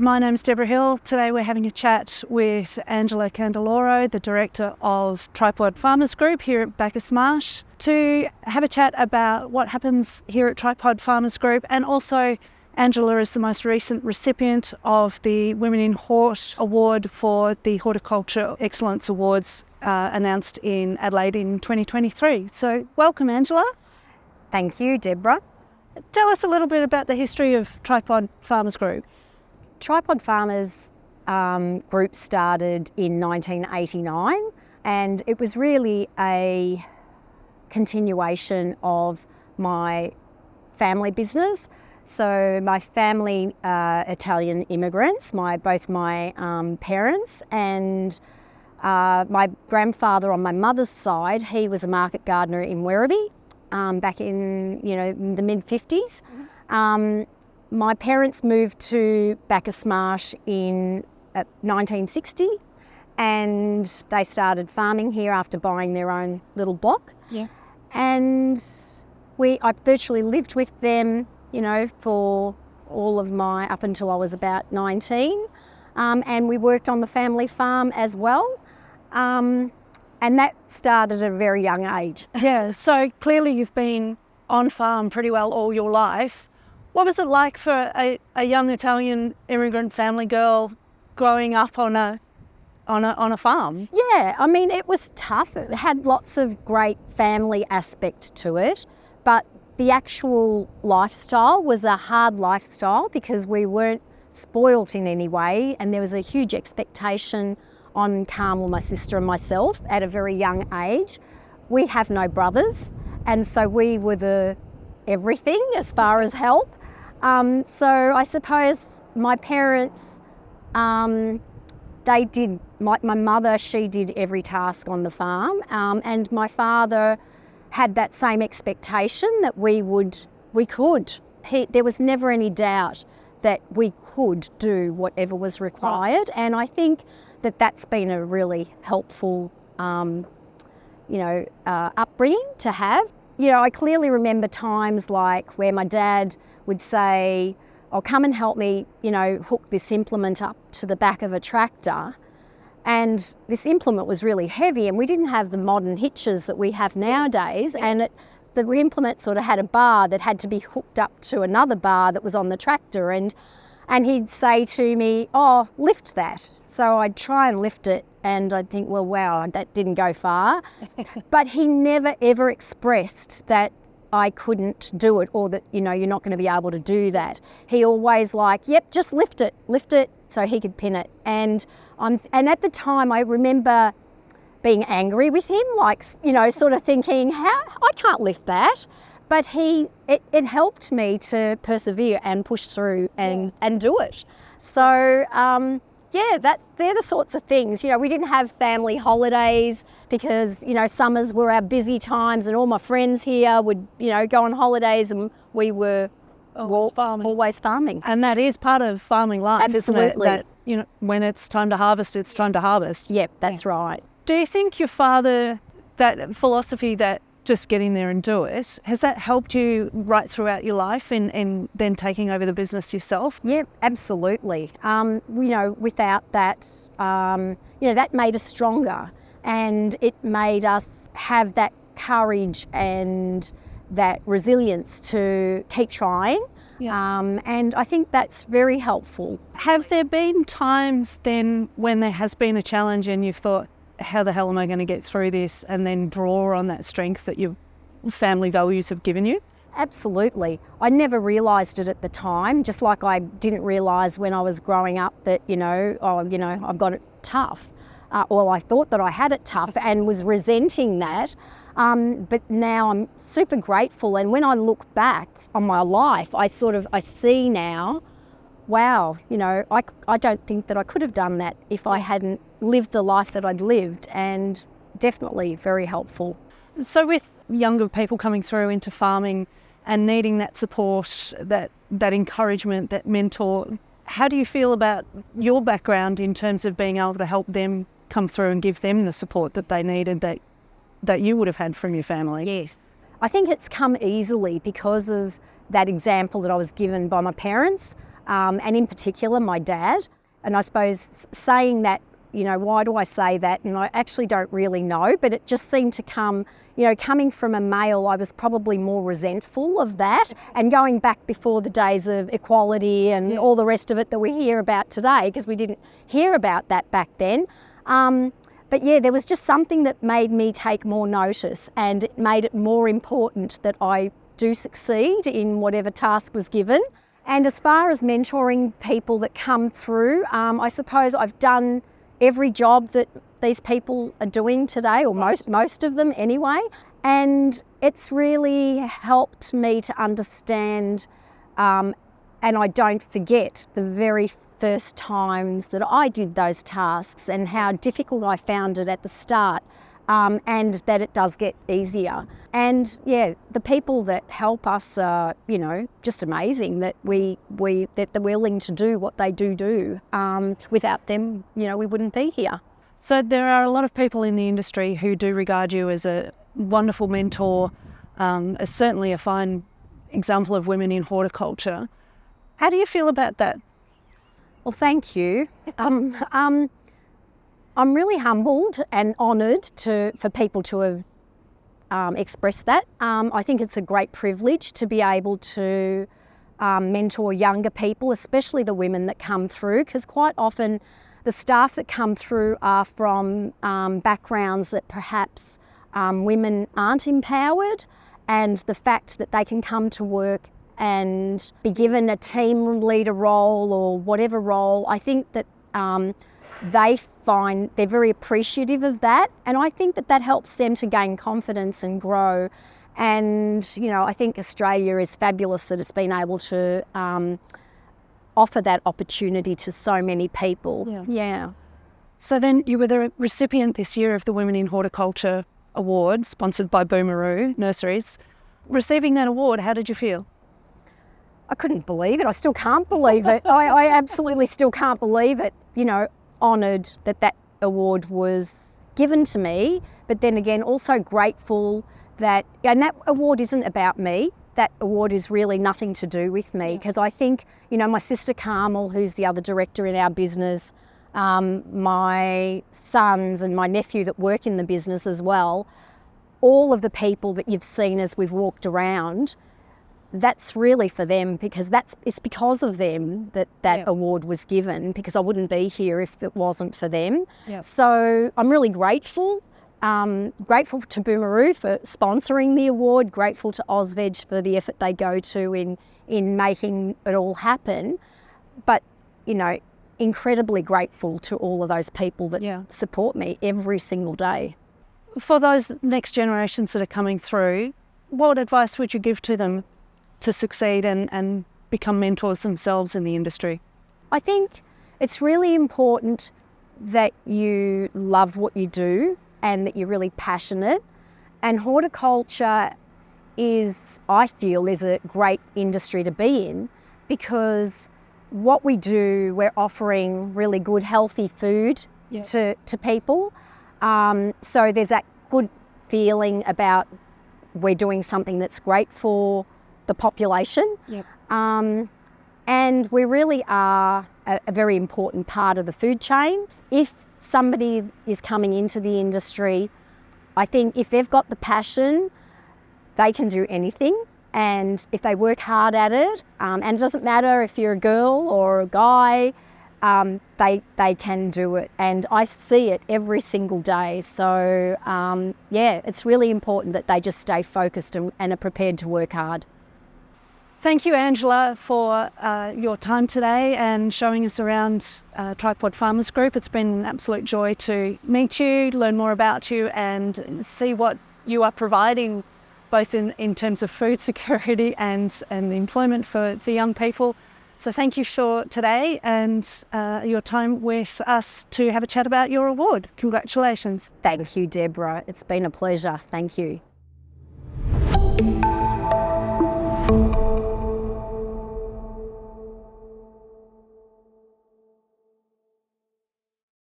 My name's Deborah Hill. Today we're having a chat with Angela Candeloro, the Director of Tripod Farmers Group here at Bacchus Marsh, to have a chat about what happens here at Tripod Farmers Group. And also, Angela is the most recent recipient of the Women in Hort Award for the Horticulture Excellence Awards announced in Adelaide in 2023. So welcome, Angela. Thank you, Deborah. Tell us a little bit about the history of Tripod Farmers Group. Tripod Farmers Group started in 1989, and it was really a continuation of my family business. So my family, Italian immigrants, both my parents, and my grandfather on my mother's side, he was a market gardener in Werribee back in the mid-50s. My parents moved to Bacchus Marsh in 1960, and they started farming here after buying their own little block. Yeah. And I virtually lived with them, for all of up until I was about 19. And we worked on the family farm as well. And that started at a very young age. Yeah, so clearly you've been on farm pretty well all your life. What was it like for a young Italian immigrant family girl growing up on a farm? Yeah, I mean, it was tough. It had lots of great family aspect to it, but the actual lifestyle was a hard lifestyle because we weren't spoilt in any way, and there was a huge expectation on Carmel, my sister, and myself at a very young age. We have no brothers, and so we were the everything as far as help. So I suppose my parents, they did, my mother, she did every task on the farm, and my father had that same expectation that we could. There was never any doubt that we could do whatever was required, and I think that that's been a really helpful, upbringing to have. I clearly remember times like where my dad would say, "Oh, come and help me, hook this implement up to the back of a tractor." And this implement was really heavy, and we didn't have the modern hitches that we have nowadays. And the implement sort of had a bar that had to be hooked up to another bar that was on the tractor. And he'd say to me, "Oh, lift that." So I'd try and lift it, and I'd think, well, wow, that didn't go far. But he never ever expressed that I couldn't do it, or that, you're not going to be able to do that. He always yep, just lift it, so he could pin it. And at the time I remember being angry with him, sort of thinking, how I can't lift that. But it helped me to persevere and push through and do it. So they're the sorts of things. We didn't have family holidays because, summers were our busy times, and all my friends here would, go on holidays, and we were always farming. And that is part of farming life, Absolutely. Isn't it? That, when it's time to harvest, it's time to harvest. Yep, that's right. Do you think your father, that philosophy that just get in there and do it, has that helped you right throughout your life in then taking over the business yourself? Yeah, absolutely. Without that, that made us stronger, and it made us have that courage and that resilience to keep trying. Yeah. And I think that's very helpful. Have there been times then when there has been a challenge and you've thought, how the hell am I going to get through this, and then draw on that strength that your family values have given you? Absolutely. I never realised it at the time, just like I didn't realise when I was growing up that, I've got it tough. I thought that I had it tough and was resenting that. But now I'm super grateful, and when I look back on my life, I see now, wow, I don't think that I could have done that if I hadn't lived the life that I'd lived, and definitely very helpful. So with younger people coming through into farming and needing that support, that encouragement, that mentor, how do you feel about your background in terms of being able to help them come through and give them the support that they needed that you would have had from your family? Yes. I think it's come easily because of that example that I was given by my parents. and in particular my dad. And I suppose saying that, why do I say that? And I actually don't really know, but it just seemed to come, coming from a male, I was probably more resentful of that. And going back before the days of equality and all the rest of it that we hear about today, because we didn't hear about that back then. But yeah, there was just something that made me take more notice, and it made it more important that I do succeed in whatever task was given. And as far as mentoring people that come through, I suppose I've done every job that these people are doing today, or most of them anyway. And it's really helped me to understand, and I don't forget the very first times that I did those tasks and how difficult I found it at the start. And that it does get easier. And yeah, the people that help us are, just amazing that that they're willing to do what they do. Without them, we wouldn't be here. So there are a lot of people in the industry who do regard you as a wonderful mentor, as certainly a fine example of women in horticulture. How do you feel about that? Well, thank you. I'm really humbled and honoured for people to have expressed that. I think it's a great privilege to be able to mentor younger people, especially the women that come through, because quite often the staff that come through are from backgrounds that perhaps women aren't empowered, and the fact that they can come to work and be given a team leader role or whatever role, I think that they find they're very appreciative of that, and I think that helps them to gain confidence and grow. And I think Australia is fabulous that it's been able to offer that opportunity to so many people. Yeah. So then you were the recipient this year of the Women in Horticulture Award, sponsored by Boomaroo Nurseries. Receiving that award, how did you feel? I couldn't believe it. I still can't believe it. I absolutely still can't believe it. Honoured that award was given to me, but then again also grateful that, and that award isn't about me, that award is really nothing to do with me, because I think, my sister Carmel, who's the other director in our business, my sons and my nephew that work in the business as well, all of the people that you've seen as we've walked around, that's really for them, because it's because of them that award was given, because I wouldn't be here if it wasn't for them. So I'm really grateful. Grateful to Boomaroo for sponsoring the award, grateful to AUSVEG for the effort they go to in making it all happen, but incredibly grateful to all of those people that support me every single day. For those next generations that are coming through, what advice would you give to them to succeed and become mentors themselves in the industry? I think it's really important that you love what you do and that you're really passionate. And horticulture I feel, is a great industry to be in, because what we do, we're offering really good, healthy food to people. So there's that good feeling about we're doing something that's great for the population. And we really are a very important part of the food chain. If somebody is coming into the industry, I think if they've got the passion, they can do anything. And if they work hard at it, and it doesn't matter if you're a girl or a guy, they can do it. And I see it every single day. So it's really important that they just stay focused and are prepared to work hard. Thank you, Angela, for your time today and showing us around Tripod Farmers Group. It's been an absolute joy to meet you, learn more about you, and see what you are providing, both in terms of food security and employment for young people. So thank you for today and your time with us to have a chat about your award. Congratulations. Thank you, Deborah. It's been a pleasure. Thank you.